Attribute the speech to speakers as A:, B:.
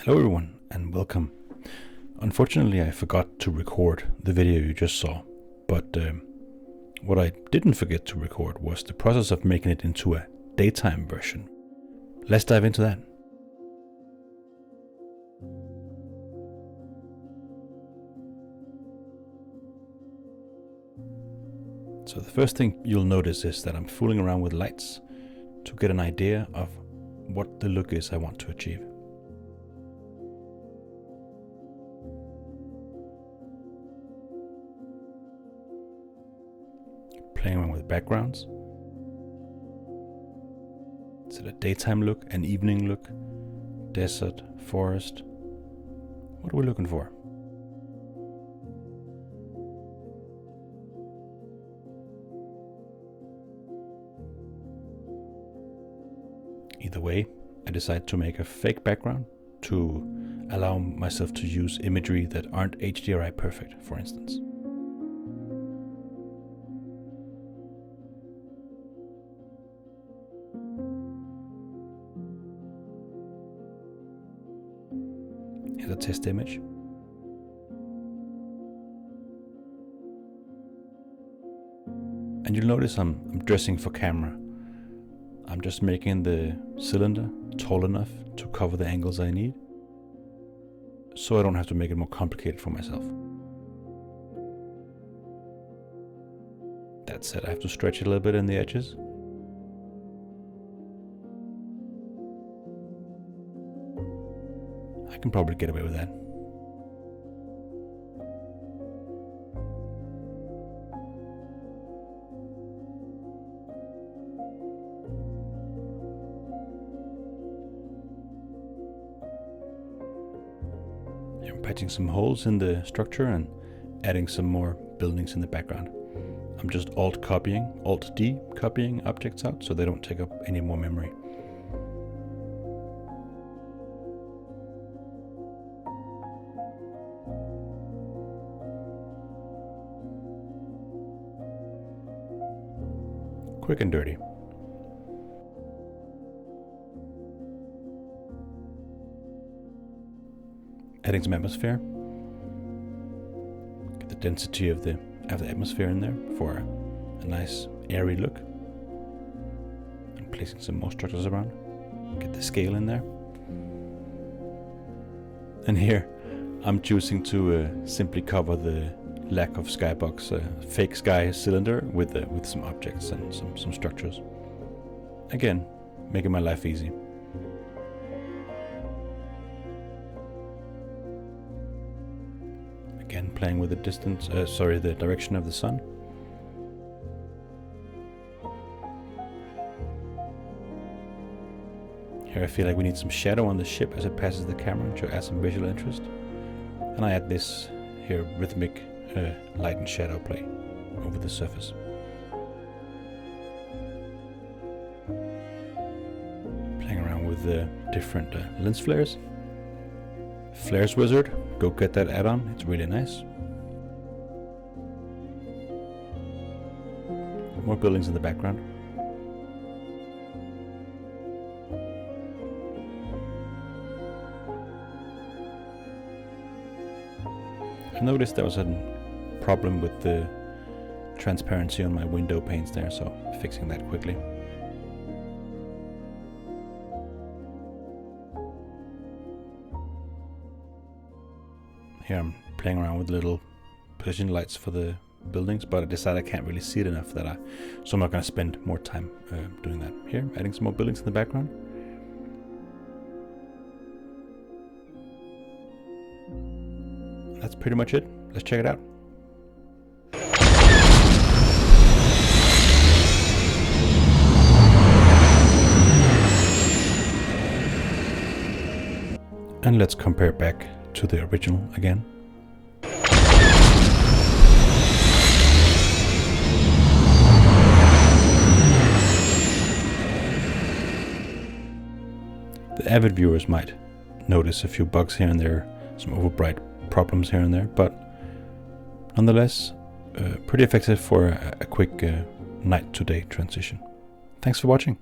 A: Hello everyone and welcome. Unfortunately I forgot to record the video you just saw, but what I didn't forget to record was the process of making it into a daytime version. Let's dive into that. So the first thing you'll notice is that I'm fooling around with lights to get an idea of what the look is I want to achieve. Playing around with backgrounds. Is it a daytime look, an evening look, desert, forest? What are we looking for? Either way, I decide to make a fake background to allow myself to use imagery that aren't HDRI perfect, for instance. Here's a test image. And you'll notice I'm dressing for camera. I'm just making the cylinder tall enough to cover the angles I need, so I don't have to make it more complicated for myself. That said, I have to stretch it a little bit in the edges. I can probably get away with that. I'm patching some holes in the structure and adding some more buildings in the background. I'm just Alt-D copying objects out so they don't take up any more memory. Quick and dirty. Adding some atmosphere. Get the density of the atmosphere in there for a nice airy look. And placing some more structures around. Get the scale in there. And here I'm choosing to simply cover the lack of skybox, fake sky cylinder with some objects and some structures. Again, making my life easy. Again, playing with the the direction of the sun. Here I feel like we need some shadow on the ship as it passes the camera to add some visual interest. And I add this here rhythmic light and shadow play over the surface. Playing around with the different lens flares. Flares Wizard, go get that add-on, it's really nice. More buildings in the background. I noticed there was a problem with the transparency on my window panes there, so fixing that quickly. Here I'm playing around with little position lights for the buildings, but I decided I can't really see it enough so I'm not going to spend more time doing that. Here, adding some more buildings in the background. That's pretty much it. Let's check it out. And let's compare back to the original again. The avid viewers might notice a few bugs here and there, some overbright problems here and there, but nonetheless pretty effective for a quick night to day transition. Thanks for watching.